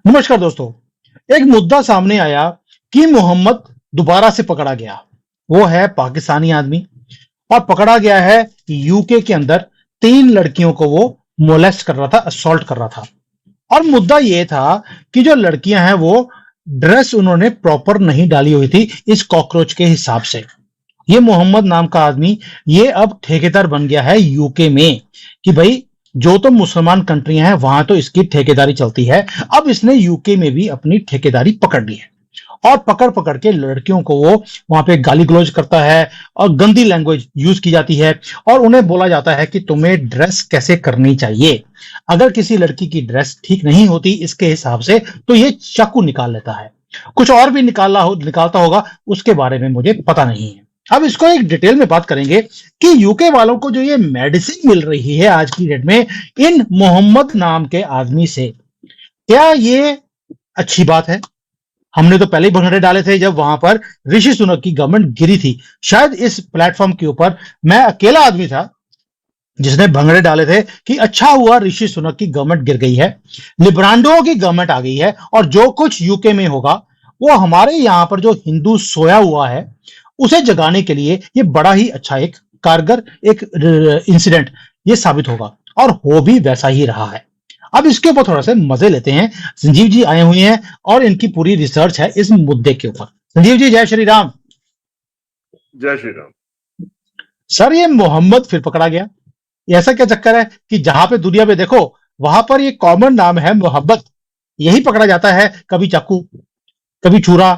नमस्कार दोस्तों। एक मुद्दा सामने आया कि मोहम्मद दोबारा से पकड़ा गया। वो है पाकिस्तानी आदमी और पकड़ा गया है यूके के अंदर। 3 लड़कियों को वो मोलेस्ट कर रहा था, असॉल्ट कर रहा था। और मुद्दा ये था कि जो लड़कियां हैं वो ड्रेस उन्होंने प्रॉपर नहीं डाली हुई थी इस कॉकरोच के हिसाब से। ये मोहम्मद नाम का आदमी ये अब ठेकेदार बन गया है यूके में कि भाई जो तो मुसलमान कंट्रियां हैं वहां तो इसकी ठेकेदारी चलती है। अब इसने यूके में भी अपनी ठेकेदारी पकड़ ली है और पकड़ पकड़ के लड़कियों को वो वहां पे गाली गलौज करता है और गंदी लैंग्वेज यूज की जाती है और उन्हें बोला जाता है कि तुम्हें ड्रेस कैसे करनी चाहिए। अगर किसी लड़की की ड्रेस ठीक नहीं होती इसके हिसाब से तो ये चाकू निकाल लेता है। कुछ और भी निकालता होगा, उसके बारे में मुझे पता नहीं है। अब इसको एक डिटेल में बात करेंगे कि यूके वालों को जो ये मेडिसिन मिल रही है आज की डेट में इन मोहम्मद नाम के आदमी से, क्या ये अच्छी बात है? हमने तो पहले ही भंगड़े डाले थे जब वहां पर ऋषि सुनक की गवर्नमेंट गिरी थी। शायद इस प्लेटफॉर्म के ऊपर मैं अकेला आदमी था जिसने भंगड़े डाले थे कि अच्छा हुआ ऋषि सुनक की गवर्नमेंट गिर गई है, लिब्रांडो की गवर्नमेंट आ गई है और जो कुछ यूके में होगा वो हमारे यहां पर जो हिंदू सोया हुआ है उसे जगाने के लिए ये बड़ा ही अच्छा एक कारगर एक इंसिडेंट ये साबित होगा और हो भी वैसा ही रहा है। अब इसके ऊपर थोड़ा सा मजे लेते हैं। संजीव जी आए हुए हैं और इनकी पूरी रिसर्च है इस मुद्दे के ऊपर। संजीव जी, जय श्री राम। जय श्री राम। सर, ये मोहम्मद फिर पकड़ा गया, ऐसा क्या चक्कर है कि जहां पे दुनिया में देखो वहां पर ये कॉमन नाम है मोहब्बत, यही पकड़ा जाता है? कभी चाकू, कभी छुरा,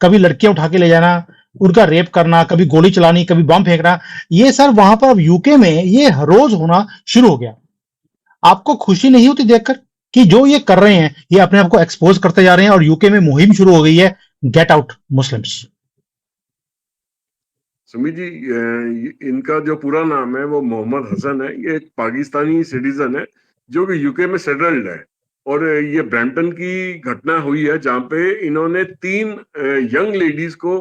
कभी लड़कियां उठा के ले जाना, उनका रेप करना, कभी गोली चलानी, कभी बम फेंकना, ये सर वहां पर अब यूके में ये हर रोज होना शुरू हो गया। आपको खुशी नहीं होती देखकर कि जो ये कर रहे हैं ये अपने आप को एक्सपोज करते जा रहे हैं और यूके में मुहिम शुरू हो गई है get out Muslims? Sumit ji, इनका जो पूरा नाम है वो मोहम्मद हसन है। ये एक पाकिस्तानी सिटीजन है जो कि यूके में सेटल्ड है। और ये ब्रैम्पटन की घटना हुई है जहां पे इन्होंने 3 यंग लेडीज को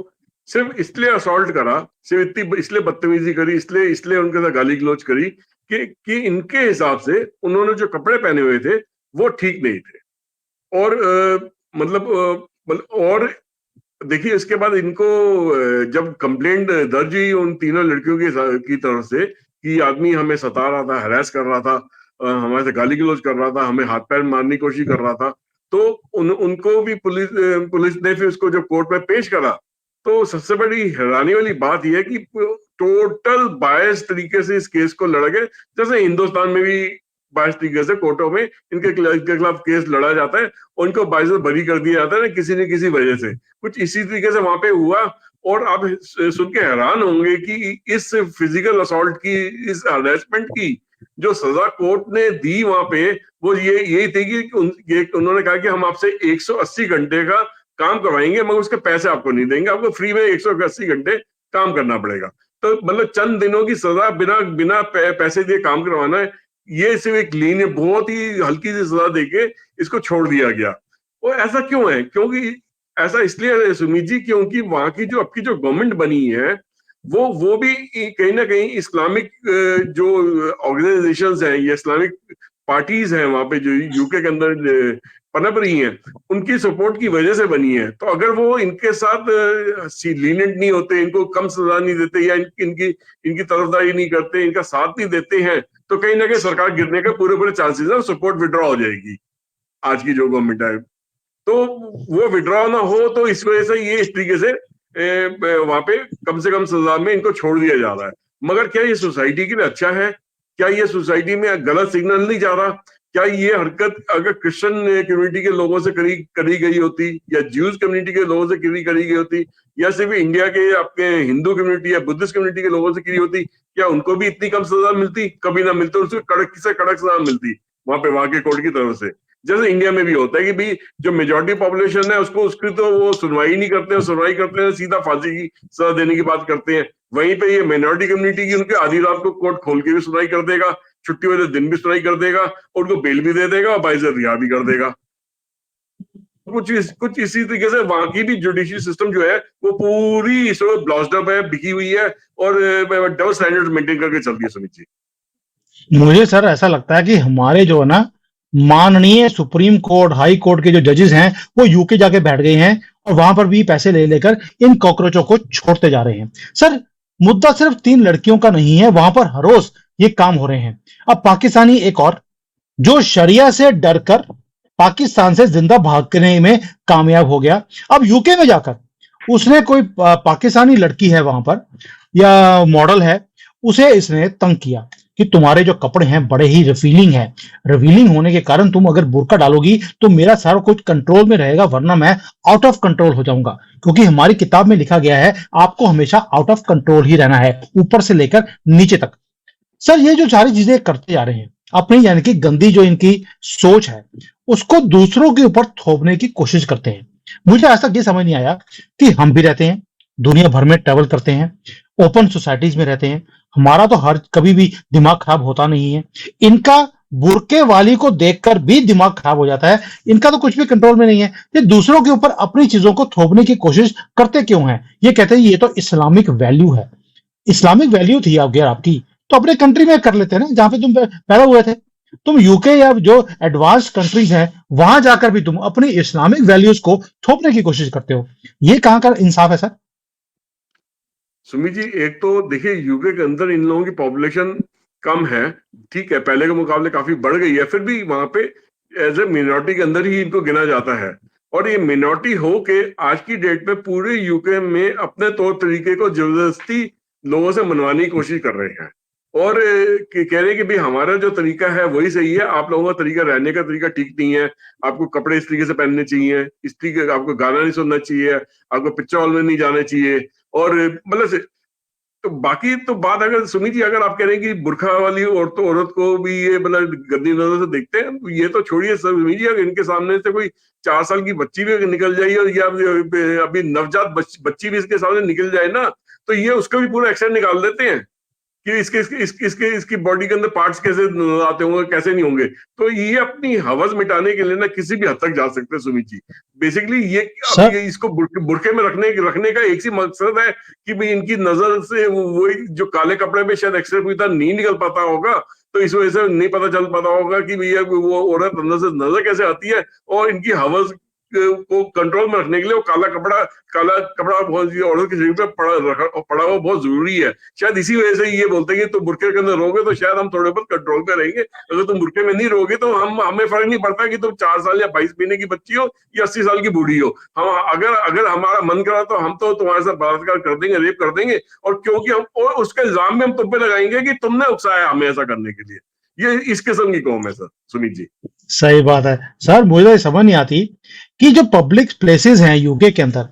सिर्फ इसलिए असॉल्ट करा, सिर्फ इतनी इसलिए बदतमीजी करी, इसलिए उनके साथ गाली गलौज करी कि इनके हिसाब से उन्होंने जो कपड़े पहने हुए थे वो ठीक नहीं थे। और और देखिए, इसके बाद इनको जब कंप्लेंट दर्ज हुई उन तीनों लड़कियों की तरफ से कि आदमी हमें सता रहा था, हरास कर रहा था, हमारे से गाली गलौज कर रहा था, हमें हाथ पैर मारने की कोशिश कर रहा था, तो उनको भी पुलिस ने फिर उसको जब कोर्ट में पेश करा तो सबसे बड़ी हैरानी वाली बात यह है कि टोटल बायस तरीके से इस केस को लड़ा गया। जैसे हिंदुस्तान में भी बायस तरीके से कोर्टों में इनके खिलाफ केस लड़ा जाता है और इनको बायस बरी कर दिया जाता है ना किसी न किसी वजह से। कुछ इसी तरीके से वहां पे हुआ। और आप सुन के हैरान होंगे कि इस फिजिकल असॉल्ट की, इस हरासमेंट की जो सजा कोर्ट ने दी वहां पे वो यही थी कि उन्होंने कहा कि हम आपसे 180 घंटे का काम करवाएंगे मगर उसके पैसे आपको नहीं देंगे, आपको फ्री में 180 घंटे काम करना पड़ेगा। तो मतलब चंद दिनों की सजा बिना पैसे दिए काम करवाना है, ये सिर्फ एक लीन बहुत ही हल्की सी सजा देके इसको छोड़ दिया गया। और ऐसा क्यों है? क्योंकि ऐसा इसलिए सुमित जी क्योंकि वहां की जो आपकी जो गवर्नमेंट बनी है वो भी कहीं ना कहीं इस्लामिक जो ऑर्गेनाइजेशंस हैं या इस्लामिक पार्टीज हैं वहां पे जो यूके के अंदर पनप रही हैं, उनकी सपोर्ट की वजह से बनी है। तो अगर वो इनके साथ लीनेंट नहीं होते, इनको कम सजा नहीं देते या इनकी तरफदारी नहीं करते, इनका साथ नहीं देते हैं, तो कहीं ना कहीं सरकार गिरने के पूरे चांसेस है, सपोर्ट विड्रॉ हो जाएगी आज की जो गवर्नमेंट है। तो वो विड्रॉ ना हो तो इस वजह से ये इस तरीके से वहां पे कम से कम सजा में इनको छोड़ दिया जा रहा है। मगर क्या ये सोसाइटी के लिए अच्छा है? क्या ये सोसाइटी में गलत सिग्नल नहीं जा रहा? क्या ये हरकत अगर क्रिश्चियन कम्युनिटी के लोगों से करी गई होती या ज्यूज कम्युनिटी के लोगों से करी गई होती या सिर्फ इंडिया के अपने हिंदू कम्युनिटी या बुद्धिस्ट कम्युनिटी के लोगों से करी होती, क्या उनको भी इतनी कम सजा मिलती? कभी ना मिलती, उसको कड़क से कड़क सजा मिलती वहां के कोर्ट की तरफ से। जैसे इंडिया में भी होता है कि भाई जो मेजोरिटी पॉपुलेशन है उसकी तो वो सुनवाई नहीं करते हैं, सुनवाई करते हैं सीधा फांसी की सजा देने की बात करते हैं। वहीं पे ये माइनॉरिटी कम्युनिटी की उनके आधी रात को कोर्ट खोल के भी सुनवाई कर देगा, छुट्टी वाले दिन भी सुनवाई कर देगा और उनको बेल भी दे देगा और बाइजर रिहा भी कर देगा। कुछ इसी तरीके से वहां की भी जुडिशियल सिस्टम जो है वो पूरी ब्लास्ट अप है, बिकी हुई है और डबल स्टैंडर्ड मेंटेन करके चलती है। सुमित जी, मुझे सर ऐसा लगता है कि हमारे जो है ना माननीय सुप्रीम कोर्ट, हाई कोर्ट के जो जजेस हैं वो यूके जाके बैठ गए हैं और वहां पर भी पैसे ले लेकर इन कॉकरोचों को छोड़ते जा रहे हैं। सर, मुद्दा सिर्फ 3 लड़कियों का नहीं है, वहां पर हर रोज ये काम हो रहे हैं। अब पाकिस्तानी एक और, जो शरिया से डरकर पाकिस्तान से जिंदा भागने में कामयाब हो गया, अब यूके में जाकर उसने कोई पाकिस्तानी लड़की है वहां पर या मॉडल है, उसे इसने तंग किया कि तुम्हारे जो कपड़े हैं बड़े ही रिवीलिंग है, रिवीलिंग होने के कारण तुम अगर बुर्का डालोगी तो मेरा सारा कुछ कंट्रोल में रहेगा, वरना मैं आउट ऑफ कंट्रोल हो जाऊंगा, क्योंकि हमारी किताब में लिखा गया है आपको हमेशा आउट ऑफ कंट्रोल ही रहना है, ऊपर से लेकर नीचे तक। सर, ये जो सारी चीजें करते जा रहे हैं अपनी, यानी कि गंदी जो इनकी सोच है उसको दूसरों के ऊपर थोपने की कोशिश करते हैं। मुझे आज तक ये समझ नहीं आया कि हम भी रहते हैं, दुनिया भर में ट्रेवल करते हैं, ओपन सोसाइटीज में रहते हैं, हमारा तो हर कभी भी दिमाग खराब होता नहीं है। इनका बुरके वाली को देखकर भी दिमाग खराब हो जाता है, इनका तो कुछ भी कंट्रोल में नहीं है। ये दूसरों के ऊपर अपनी चीजों को थोपने की कोशिश करते क्यों हैं? ये कहते हैं ये तो इस्लामिक वैल्यू है। इस्लामिक वैल्यू थी अगर आपकी, तो अपने कंट्री में कर लेते ना, जहां पे तुम पैदा हुए थे। तुम यूके या जो एडवांस कंट्रीज हैं वहां जाकर भी तुम अपनी इस्लामिक वैल्यूज को थोपने की कोशिश करते हो। ये कहां का इंसाफ है सर? सुमित जी, एक तो देखिए यूके के अंदर इन लोगों की पॉपुलेशन कम है, ठीक है, पहले के मुकाबले काफी बढ़ गई है, फिर भी वहां पे एज ए मिनोरिटी के अंदर ही इनको गिना जाता है। और ये मिनोरिटी हो के आज की डेट में पूरे यूके में अपने तौर तरीके को जबरदस्ती लोगों से मनवाने की कोशिश कर रहे हैं। और कह रहे हैं कि भाई हमारा जो तरीका है वही सही है, आप लोगों का तरीका, रहने का तरीका ठीक नहीं है, आपको कपड़े इस तरीके से पहनने चाहिए, इस तरीके, आपको गाना नहीं सुनना चाहिए, आपको पिक्चर हॉल में नहीं जाना चाहिए। और मतलब तो बाकी तो बात, अगर सुमित जी अगर आप कह रहे हैं कि बुरखा वाली औरत को भी ये मतलब गंदी नजर से देखते हैं, तो ये तो छोड़िए सुमित जी, अगर इनके सामने से कोई 4 साल की बच्ची भी निकल जाए और या अभी नवजात बच्ची भी इसके सामने निकल जाए ना, तो ये उसका भी पूरा एक्शन निकाल देते हैं कि इसकी बॉडी के अंदर पार्ट्स कैसे आते होंगे, कैसे नहीं होंगे। तो ये अपनी हवस मिटाने के लिए ना किसी भी हद तक जा सकते हैं सुमित जी। बेसिकली ये अब सर, ये इसको बुरके में रखने का एक ही मकसद है कि भाई इनकी नजर से वो जो काले कपड़े में शायद एक्सरे पूरी तरह नहीं निकल पाता होगा, तो इस वजह से नहीं पता चल पाता होगा कि भैया वो औरत अंदर से नजर कैसे आती है। और इनकी हवस को कंट्रोल में रखने के लिए वो काला कपड़ा बहुत औरत के शरीर पे पड़ा हुआ बहुत जरूरी है। शायद इसी वजह से ये बोलते हैं कि तुम बुरके के अंदर रहोगे तो शायद हम थोड़े बहुत कंट्रोल में रहेंगे, अगर तुम बुरके में नहीं रहोगे तो हमें फर्क नहीं पड़ता कि तुम 4 साल या 22 महीने की बच्ची हो या 80 साल की बूढ़ी हो। हम अगर अगर हमारा मन करा तो हम तो तुम्हारे साथ बलात्कार कर देंगे, रेप कर देंगे, और क्योंकि हम और उसका इल्जाम भी हम तुम पे लगाएंगे कि तुमने उकसाया हमें ऐसा करने के लिए। ये इस किस्म की कौम है सर, सुमित जी। सही बात है। सर, मुझे तो समझ नहीं आती कि जो पब्लिक प्लेसेस हैं यूके के अंदर,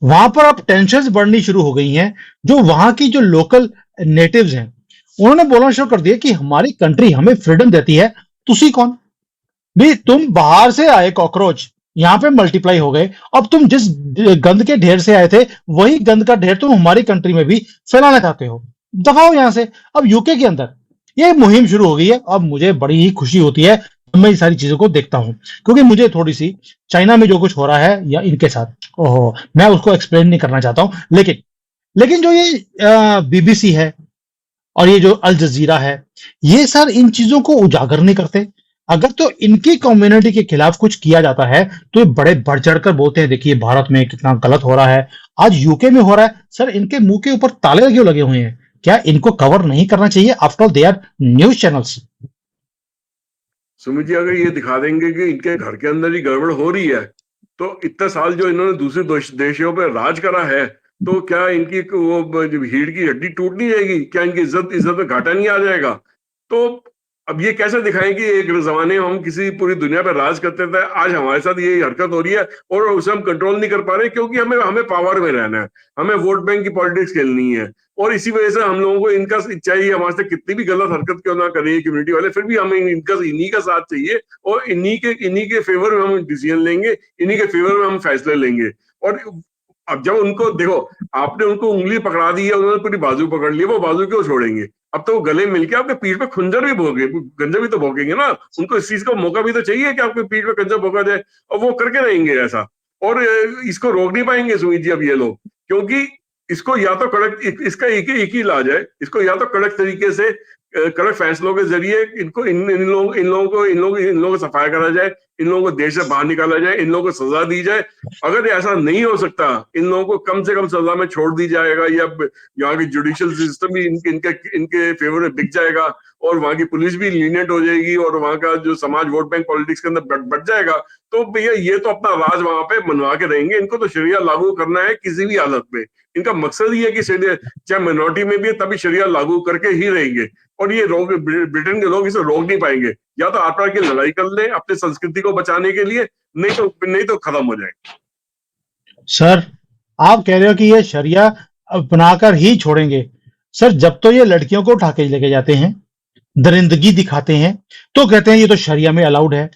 वहां पर अब टेंशन बढ़नी शुरू हो गई हैं। जो वहां की जो लोकल नेटिव्स हैं उन्होंने बोलना शुरू कर दिया कि हमारी कंट्री हमें फ्रीडम देती है, तुसी कौन भी? तुम बाहर से आए कॉकरोच, यहाँ पे मल्टीप्लाई हो गए, अब तुम जिस गंद के ढेर से आए थे वही गंद का ढेर तुम हमारी कंट्री में भी फैलाना चाहते हो, दफाओ यहां से। अब यूके के अंदर ये मुहिम शुरू हो गई है। अब मुझे बड़ी ही खुशी होती है जब मैं ये सारी चीजों को देखता हूं, क्योंकि मुझे थोड़ी सी चाइना में जो कुछ हो रहा है या इनके साथ, ओहो, मैं उसको एक्सप्लेन नहीं करना चाहता हूं, लेकिन लेकिन जो ये बीबीसी है और ये जो अल जजीरा है, ये सर इन चीजों को उजागर नहीं करते। अगर तो इनकी कम्युनिटी के खिलाफ कुछ किया जाता है तो ये बड़े बढ़ चढ़कर बोलते हैं, देखिए भारत में कितना गलत हो रहा है, आज यूके में हो रहा है। सर, इनके मुंह के ऊपर ताले क्यों लगे हुए हैं? क्या इनको कवर नहीं करना चाहिए? After all they are news channels. Sumit ji, अगर ये दिखा देंगे कि इनके घर के अंदर ही गड़बड़ हो रही है, तो इतने साल जो इन्होंने दूसरे देशों पे राज करा है, तो क्या इनकी वो रीढ़ की हड्डी टूट नहीं जाएगी? क्या इनकी इज्जत इज्जत में घाटा नहीं आ जाएगा? तो अब ये कैसे दिखाएं कि एक जमाने में हम किसी पूरी दुनिया पे राज करते थे, आज हमारे साथ ये हरकत हो रही है और उसे हम कंट्रोल नहीं कर पा रहे, क्योंकि हमें हमें पावर में रहना है, हमें वोट बैंक की पॉलिटिक्स खेलनी है। और इसी वजह से हम लोगों को इनका चाहिए, हमारे से कितनी भी गलत हरकत क्यों ना करें कम्युनिटी वाले, फिर भी हमें इन्हीं का साथ चाहिए, और इन्हीं के फेवर में हम डिसीजन लेंगे, इन्हीं के फेवर में हम फैसले लेंगे। और अब जब उनको देखो, आपने उनको उंगली पकड़ा दी है, उन्होंने पूरी बाजू पकड़ ली, वो बाजू क्यों छोड़ेंगे? अब तो वो गले मिलके आपके पीठ पे खुंजर भी भोगे, गंजा भी तो भोगेंगे ना। उनको इस चीज का मौका भी तो चाहिए कि आपके पीठ पे गंजा भोगा जाए, और वो करके रहेंगे ऐसा। और इसको रोक नहीं पाएंगे सुमित जी अब ये लोग, क्योंकि इसको या तो कड़क, इसका एक ही इलाज है, इसको या तो कड़क तरीके से कड़क फैसलों के जरिए इनको इन लोगों को सफाया करा जाए, इन लोगों को देश से बाहर निकाला जाए, इन लोगों को सजा दी जाए। अगर ऐसा नहीं हो सकता, इन लोगों को कम से कम सजा में छोड़ दी जाएगा, या यहाँ की जुडिशियल सिस्टम भी इनके फेवर में बिक जाएगा, और वहां की पुलिस भी लीनियंट हो जाएगी, और वहां का जो समाज वोट बैंक पॉलिटिक्स के अंदर बढ़ जाएगा, तो भैया ये तो अपना राज वहां पे मनवा के रहेंगे। इनको तो शरिया लागू करना है किसी भी हालत में। इनका मकसद ही है कि चाहे मिनोरिटी में भी है तभी शरिया लागू करके ही रहेंगे, और ये ब्रिटेन के लोग इसे रोक नहीं पाएंगे। या तो आर पार की लड़ाई कर ले अपनी संस्कृति को बचाने के लिए, नहीं तो खत्म हो जाए। सर, आप कह रहे हो कि ये शरिया अपनाकर ही छोड़ेंगे। सर, जब तो ये लड़कियों को उठा के लेके जाते हैं, दरिंदगी दिखाते हैं, तो कहते हैं ये तो शरिया में अलाउड है।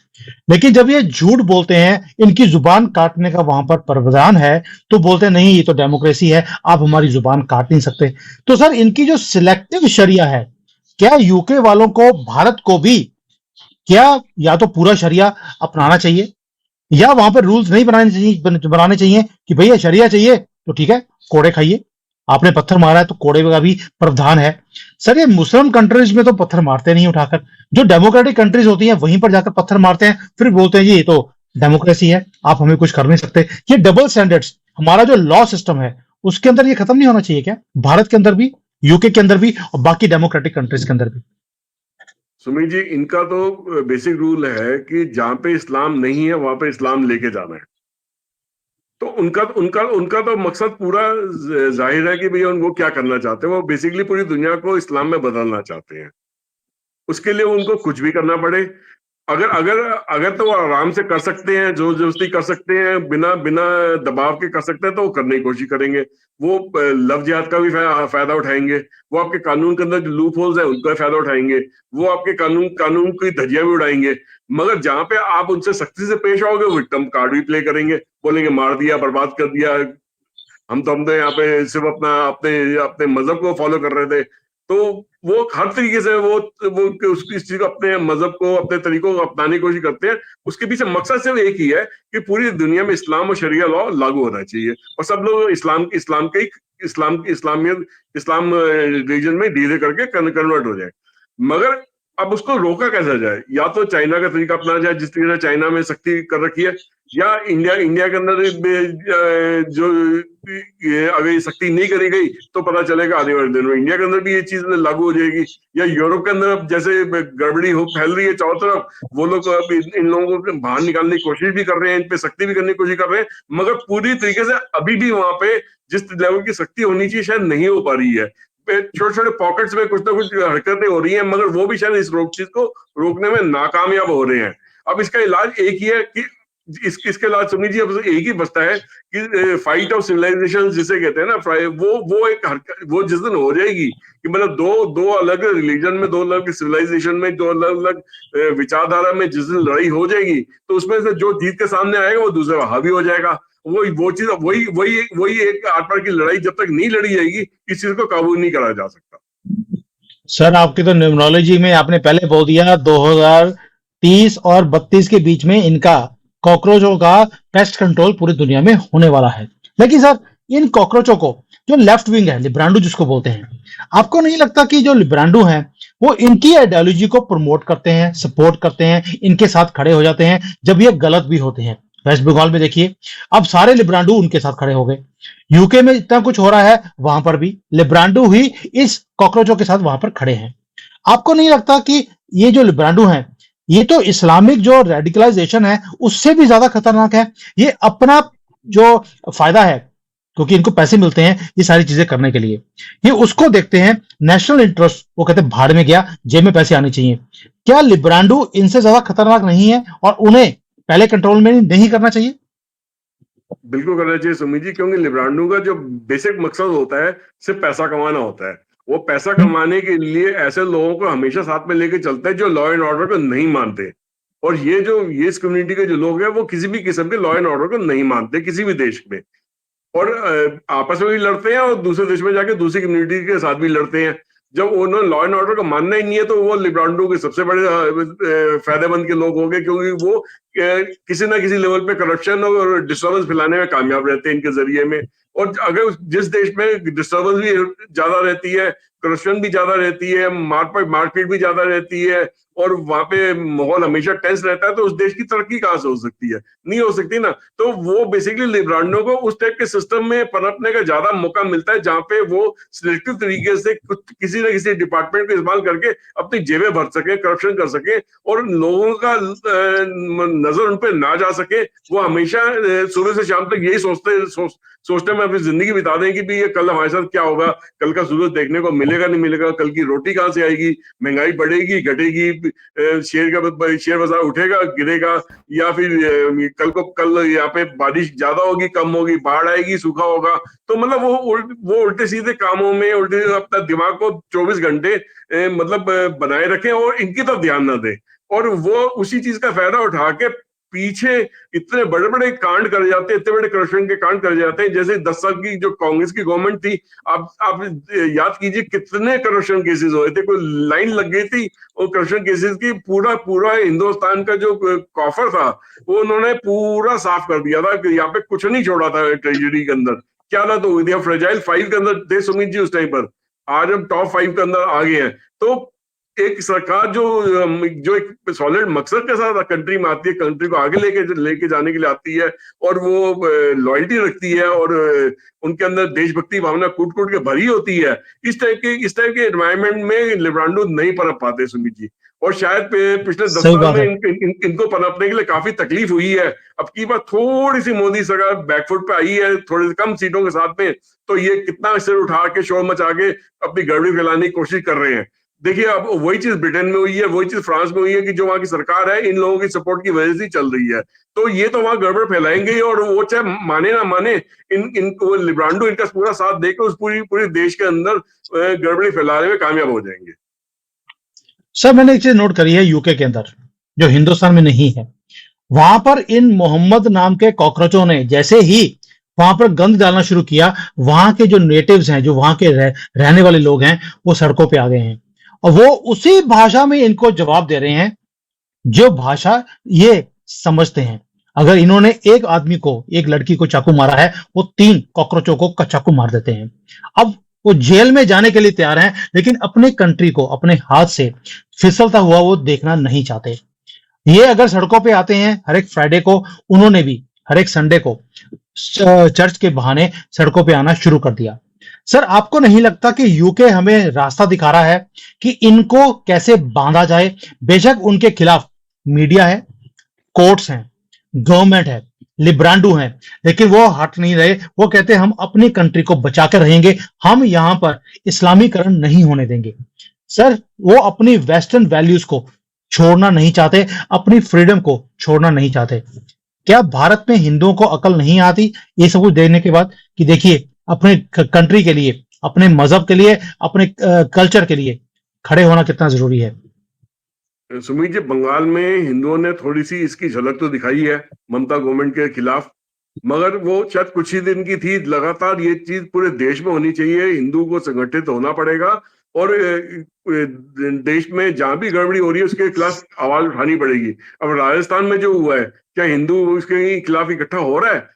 लेकिन जब ये झूठ बोलते हैं, इनकी जुबान काटने का वहां पर प्रावधान है, तो बोलते हैं नहीं, ये तो डेमोक्रेसी है, आप हमारी जुबान काट नहीं सकते। तो सर, इनकी जो सिलेक्टिव शरिया है, क्या यूके वालों को, भारत को भी, क्या या तो पूरा शरिया अपनाना चाहिए, या वहां पर रूल्स नहीं बनाने चाहिए कि भैया शरिया चाहिए तो ठीक है, कोड़े खाइए, आपने पत्थर मारा है तो कोड़े का भी प्रावधान है। सर, ये मुस्लिम कंट्रीज में तो पत्थर मारते नहीं उठाकर, जो डेमोक्रेटिक कंट्रीज होती हैं वहीं पर जाकर पत्थर मारते हैं, फिर बोलते हैं जी ये तो डेमोक्रेसी है, आप हमें कुछ कर नहीं सकते। ये डबल स्टैंडर्ड्स, हमारा जो लॉ सिस्टम है उसके अंदर ये खत्म नहीं होना चाहिए क्या, भारत के अंदर भी, यूके के अंदर भी, और बाकी डेमोक्रेटिक कंट्रीज के अंदर भी? सुमित जी, इनका तो बेसिक रूल है कि जहां पे इस्लाम नहीं है वहां पे इस्लाम लेके जाना है। तो उनका उनका उनका तो मकसद पूरा जाहिर है कि भैया वो क्या करना चाहते हैं। वो बेसिकली पूरी दुनिया को इस्लाम में बदलना चाहते हैं। उसके लिए उनको कुछ भी करना पड़े, अगर अगर अगर तो वो आराम से कर सकते हैं, जोर जबरदस्ती कर सकते हैं, बिना बिना दबाव के कर सकते हैं, तो वो करने की कोशिश करेंगे। वो लव जिहाद का भी फायदा उठाएंगे। वो आपके कानून के अंदर जो लूप होल्स है उनका फायदा उठाएंगे। वो आपके कानून कानून की धज्जियां भी उड़ाएंगे। मगर जहां पे आप उनसे सख्ती से पेश आओगे, वो विक्टिम कार्ड भी प्ले करेंगे, बोलेंगे मार दिया, बर्बाद कर दिया, हम तो यहाँ पे सिर्फ अपना अपने अपने मजहब को फॉलो कर रहे थे। तो वो हर तरीके से वो इस चीज को, अपने मजहब को, अपने तरीकों को अपनाने की कोशिश करते हैं। उसके पीछे मकसद सिर्फ एक ही है कि पूरी दुनिया में इस्लाम और शरिया लॉ लागू होना चाहिए, और सब लोग इस्लाम रीजन में धीरे करके कन्वर्ट हो जाए। मगर अब उसको रोका कैसे जाए? या तो चाइना का तरीका अपनाया जाए, जिस तरीके से चाइना में सख्ती कर रखी है, या इंडिया के अंदर जो ये अगर ये सख्ती नहीं करी गई तो पता चलेगा आने वाले दिनों में इंडिया के अंदर भी ये चीज लागू हो जाएगी। या यूरोप के अंदर अब जैसे गड़बड़ी हो फैल रही है चारों तरफ, वो लोग अब इन लोगों को बाहर निकालने की कोशिश भी कर रहे हैं, इन पे सख्ती भी करने की कोशिश कर रहे हैं। मगर पूरी तरीके से अभी भी वहां पे जिस लेवल की सख्ती होनी चाहिए शायद नहीं हो पा रही है। छोटे छोटे पॉकेट्स में कुछ ना कुछ हरकतें हो रही हैं, मगर वो भी शायद इस चीज को रोकने में नाकामयाब हो रहे हैं। अब इसका इलाज एक ही है कि इसके इलाज सुनी जी, अब एक ही बचता है कि फाइट ऑफ सिविलाइजेशन जिसे कहते हैं ना, वो जिस दिन हो जाएगी कि मतलब दो दो अलग रिलीजन में, दो अलग सिविलाइजेशन में, दो अलग अलग विचारधारा में जिस दिन लड़ाई हो जाएगी, तो उसमें से जो जीत के सामने आएगा वो दूसरे हावी हो जाएगा। वो चीज वही एक आर पार की लड़ाई जब तक नहीं लड़ी जाएगी, इस चीज को काबू नहीं करा जा सकता। सर, आपकी तो न्यूमरोलॉजी में आपने पहले बोल दिया 2030 और 32 के बीच में इनका कॉकरोचों का पेस्ट कंट्रोल पूरी दुनिया में होने वाला है। लेकिन सर, इन कॉकरोचों को, जो लेफ्ट विंग है, लिब्रांडो जिसको बोलते हैं, आपको नहीं लगता कि जो लिब्रांडो हैं वो इनकी आइडियोलॉजी को प्रमोट करते हैं, सपोर्ट करते हैं, इनके साथ खड़े हो जाते हैं जब ये गलत भी होते हैं? वेस्ट बंगाल में देखिए, अब सारे लिब्रांडो उनके साथ खड़े हो गए। यूके में इतना कुछ हो रहा है, वहां पर भी लिब्रांडो ही इस कॉकरोचों के साथ वहां पर खड़े हैं। आपको नहीं लगता कि ये जो लिब्रांडो हैं, ये तो इस्लामिक जो रेडिकलाइजेशन है उससे भी ज्यादा खतरनाक है? ये अपना जो फायदा है, क्योंकि इनको पैसे मिलते हैं ये सारी चीजें करने के लिए, ये उसको देखते हैं, नेशनल इंटरेस्ट, वो कहते हैं भाड़ में गया, जेब में पैसे आने चाहिए। क्या लिब्रांडो इनसे ज्यादा खतरनाक नहीं है, और उन्हें पहले कंट्रोल में नहीं करना चाहिए? बिल्कुल करना चाहिए सुमित जी, क्योंकि लिब्रांडो का जो बेसिक मकसद होता है सिर्फ पैसा कमाना होता है। वो पैसा कमाने के लिए ऐसे लोगों को हमेशा साथ में लेके चलता है जो लॉ एंड ऑर्डर को नहीं मानते। और ये इस कम्युनिटी के जो लोग हैं वो किसी भी किस्म के लॉ एंड ऑर्डर को नहीं मानते किसी भी देश में, और आपस में भी लड़ते हैं, और दूसरे देश में जाके दूसरी कम्युनिटी के साथ भी लड़ते हैं। जब उन्होंने लॉ एंड ऑर्डर को मानना ही नहीं है, तो वो लिब्रांडो के सबसे बड़े फायदेमंद के लोग होंगे, क्योंकि वो किसी ना किसी लेवल पे करप्शन और डिस्टर्बेंस फैलाने में कामयाब रहते हैं इनके जरिए में। और अगर जिस देश में डिस्टर्बेंस भी ज्यादा रहती है, करप्शन भी ज्यादा रहती है, मारपीट भी ज्यादा रहती है, और वहां पे माहौल हमेशा टेंस रहता है, तो उस देश की तरक्की कहाँ से हो सकती है? नहीं हो सकती ना। तो वो बेसिकली लिब्रांडो को उस टाइप के सिस्टम में पनपने का ज्यादा मौका मिलता है, जहां पे वो सिलेक्टिव तरीके से कुछ किसी न किसी डिपार्टमेंट को इस्तेमाल करके अपनी जेबें भर सके, करप्शन कर सके, और लोगों का नजर उन पर ना जा सके। वो हमेशा सुबह से शाम तक यही सोचते में अपनी जिंदगी बिता दें कि भी ये कल हमारे साथ क्या होगा, कल का सूरज देखने को मिलेगा नहीं मिलेगा, कल की रोटी कहाँ से आएगी, महंगाई बढ़ेगी घटेगी, शेयर बाजार उठेगा गिरेगा, या फिर कल यहाँ पे बारिश ज्यादा होगी कम होगी, बाढ़ आएगी सूखा होगा। तो मतलब वो उल्टे सीधे कामों में उल्टे अपना दिमाग को 24 घंटे मतलब बनाए रखें और इनकी तरफ ध्यान ना दें, और वो उसी चीज का फायदा उठा के पीछे इतने बड़े बड़े कांड करे जाते हैं, इतने बड़े करप्शन के कांड करे जाते हैं। जैसे 10 साल की जो कांग्रेस की गवर्नमेंट थी, आप याद कीजिए कितने करप्शन केसेस हुए थे, कोई लाइन लग गई थी और करप्शन केसेस की। पूरा पूरा हिंदुस्तान का जो कॉफर था वो उन्होंने पूरा साफ कर दिया था, यहाँ पे कुछ नहीं छोड़ा था ट्रेजरी के अंदर। क्या हालत हो गई थी, फ्रेजाइल 5 के अंदर थे सुमित जी उस टाइम पर, आज हम टॉप 5 के अंदर आ गए हैं। तो एक सरकार जो एक सॉलिड मकसद के साथ कंट्री में आती है, कंट्री को आगे लेके जाने के लिए आती है, और वो लॉयल्टी रखती है, और उनके अंदर देशभक्ति भावना कूट कूट के भरी होती है, इस टाइप के एनवायरनमेंट में लिब्रांडो नहीं पनप पाते सुमित जी। और शायद पिछले 10 सही साल बात में है। इनको पनपने के लिए काफी तकलीफ हुई है। अब की बार थोड़ी सी मोदी सरकार बैकफुट पे आई है, थोड़ी कम सीटों के साथ में, तो ये कितना सिर उठा के शोर मचा के अपनी गड़बड़ी फैलाने की कोशिश कर रहे हैं। देखिए अब वही चीज ब्रिटेन में हुई है, वही चीज फ्रांस में हुई है, कि जो वहां की सरकार है इन लोगों की सपोर्ट की वजह से ही चल रही है। तो ये तो वहां गड़बड़ फैलाएंगे ही, और वो चाहे माने ना माने, इनको लिब्रांडो इनका पूरा साथ देकर उस पूरे देश के अंदर गड़बड़ी फैलाने में कामयाब हो जाएंगे। सर मैंने एक चीज नोट करी है यूके के अंदर, जो हिंदुस्तान में नहीं है। वहां पर इन मोहम्मद नाम के कॉकरोचों ने जैसे ही वहां पर गंद डालना शुरू किया, वहां के जो नेटिव्स हैं, जो वहां के रहने वाले लोग हैं, वो सड़कों पे आ गए हैं, और वो उसी भाषा में इनको जवाब दे रहे हैं जो भाषा ये समझते हैं। अगर इन्होंने एक आदमी को, एक लड़की को चाकू मारा है, वो 3 कॉकरोचों को चाकू मार देते हैं। अब वो जेल में जाने के लिए तैयार हैं, लेकिन अपने कंट्री को अपने हाथ से फिसलता हुआ वो देखना नहीं चाहते। ये अगर सड़कों पे आते हैं हर एक फ्राइडे को, उन्होंने भी हर एक संडे को चर्च के बहाने सड़कों पे आना शुरू कर दिया। सर आपको नहीं लगता कि यूके हमें रास्ता दिखा रहा है कि इनको कैसे बांधा जाए? बेशक उनके खिलाफ मीडिया है, कोर्ट्स हैं, गवर्नमेंट है, लिब्रांडो है, लेकिन वो हट नहीं रहे। वो कहते हैं हम अपनी कंट्री को बचा कर रहेंगे, हम यहां पर इस्लामीकरण नहीं होने देंगे। सर वो अपनी वेस्टर्न वैल्यूज को छोड़ना नहीं चाहते, अपनी फ्रीडम को छोड़ना नहीं चाहते। क्या भारत में हिंदुओं को अकल नहीं आती ये सब कुछ देखने के बाद, कि देखिए अपने कंट्री के लिए, अपने मजहब के लिए, अपने कल्चर के लिए खड़े होना कितना जरूरी है? सुमित जी, बंगाल में हिंदुओं ने थोड़ी सी इसकी झलक तो दिखाई है ममता गवर्नमेंट के खिलाफ, मगर वो शायद कुछ ही दिन की थी। लगातार ये चीज पूरे देश में होनी चाहिए, हिंदू को संगठित होना पड़ेगा, और देश में जहां भी गड़बड़ी हो रही है उसके खिलाफ आवाज उठानी पड़ेगी। अब राजस्थान में जो हुआ है, क्या हिंदू उसके खिलाफ इकट्ठा हो रहा है?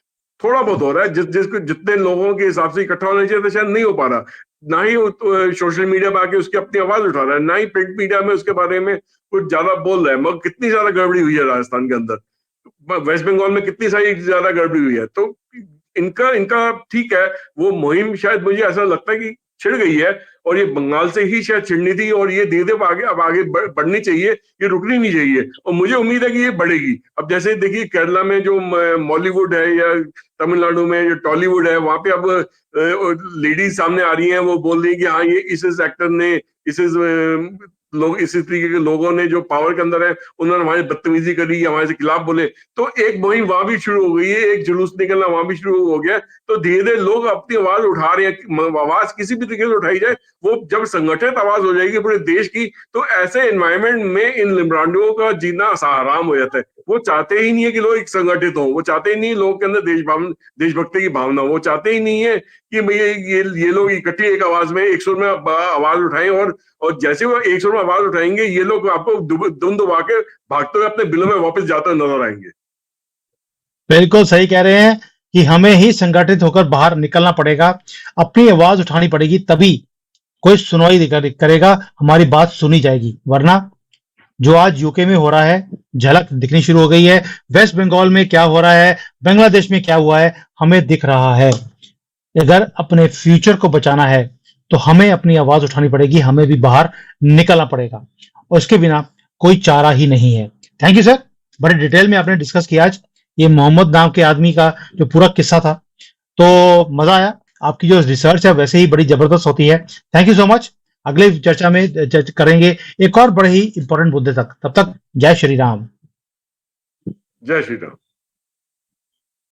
थोड़ा बहुत हो रहा है, जिसको जितने लोगों के हिसाब से इकट्ठा होना चाहिए, तो शायद नहीं हो पा रहा। ना ही सोशल मीडिया पे आके उसकी अपनी आवाज उठा रहा है, ना ही प्रिंट मीडिया में उसके बारे में कुछ ज्यादा बोल रहा है। मगर कितनी ज्यादा गड़बड़ी हुई है राजस्थान के अंदर, वेस्ट बंगाल में कितनी सारी ज्यादा गड़बड़ी हुई है। तो इनका इनका ठीक है, वो मुहिम शायद मुझे ऐसा लगता है कि छिड़ गई है, और ये बंगाल से ही शायद छिड़नी थी, और ये धीरे धीरे आगे अब आगे बढ़नी चाहिए, ये रुकनी नहीं चाहिए, और मुझे उम्मीद है कि ये बढ़ेगी। अब जैसे देखिए केरला में जो मॉलीवुड है, या तमिलनाडु में जो टॉलीवुड है, वहां पे अब लेडीज सामने आ रही हैं, वो बोल रही है कि हाँ ये इस एक्टर ने इस लोग इसी तरीके के लोगों ने जो पावर के अंदर है उन्होंने हमारी बदतमीजी करी, हमारे से खिलाफ बोले। तो एक मुहिम वहां भी शुरू हो गई है, एक जुलूस निकलना वहां भी शुरू हो गया। तो धीरे धीरे लोग अपनी आवाज उठा रहे हैं, आवाज किसी भी तरीके से उठाई जाए, वो जब संगठित आवाज हो जाएगी पूरे देश की, तो ऐसे एनवायरमेंट में इन लिब्रांडुओं का जीना आराम हो जाता है। वो चाहते ही नहीं है कि लोग एक संगठित हो, वो चाहते ही नहीं लोगों के अंदर देशभक्ति की भावना, वो चाहते ही नहीं है कि भैया ये लोग इकट्ठे एक आवाज में, एक सुर में आवाज उठाएं, और जैसे वो एक सुर में आवाज उठाएंगे, ये लोग आपको दुम दबा के भागते हुए अपने बिलों में वापस जाते हुए नजर आएंगे। बिल्कुल सही कह रहे हैं कि हमें ही संगठित होकर बाहर निकलना पड़ेगा, अपनी आवाज उठानी पड़ेगी, तभी कोई सुनवाई करेगा, हमारी बात सुनी जाएगी। वरना जो आज यूके में हो रहा है, झलक दिखनी शुरू हो गई है। वेस्ट बंगाल में क्या हो रहा है, बांग्लादेश में क्या हुआ है, हमें दिख रहा है। अगर अपने फ्यूचर को बचाना है तो हमें अपनी आवाज उठानी पड़ेगी, हमें भी बाहर निकलना पड़ेगा, और उसके बिना कोई चारा ही नहीं है। थैंक यू सर, बड़े डिटेल में आपने डिस्कस किया आज ये मोहम्मद नाम के आदमी का जो पूरा किस्सा था, तो मजा आया। आपकी जो रिसर्च है वैसे ही बड़ी जबरदस्त होती है। Thank you so much. अगले चर्चा में करेंगे एक और बड़े ही इंपॉर्टेंट मुद्दे तक। तब तक जय श्री राम। जय श्री राम।